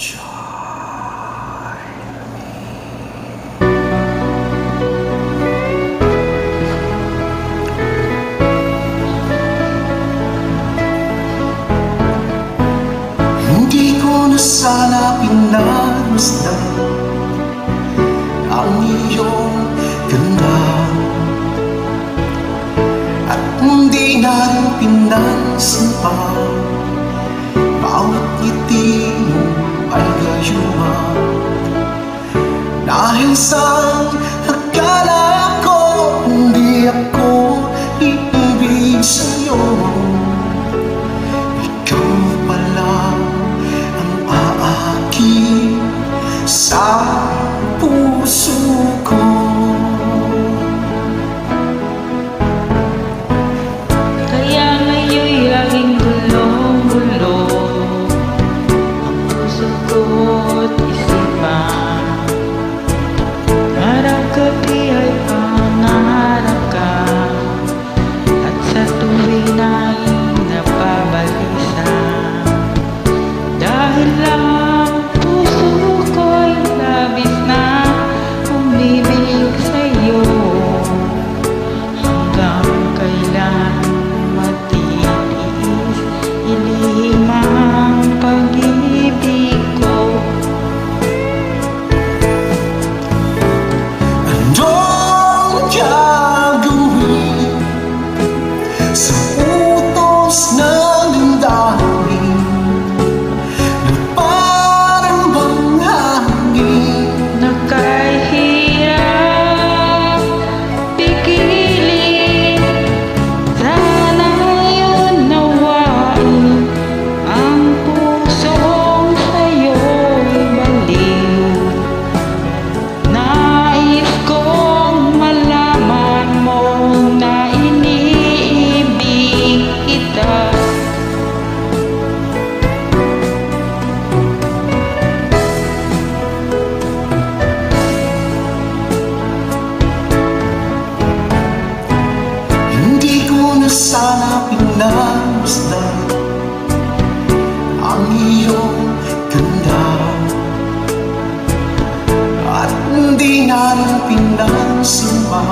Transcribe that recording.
Hindi ko na sana pinagmasdan ang iyong ganda, at hindi na rin pinansin pa bawat ngiti mo ay gayuma. Dahil sa akala ko hindi ako iibig sa'yo, ikaw pala ang aakit sa puso ko. Kaya ngayon'y laging gulong-gulo ang puso ko't isipan. Araw-gabi ay pangarap ka, at sa tuwin ay napabalisa. Dahil lang puso ko'y labis na umibig sa'yo. Hanggang kailan matiis ilihim ang pag-ibig ko? Anong gagawin sa utos ng damdamin na parang bang hangin? Nakahirap pigilin, sana ngayon nawain ang pusong sa'yo'y baliw. Nais kong malaman mo na iniibig kita. Hindi ko na sana pinagmasdan ang iyong ganda, at hindi na rin pinansin pa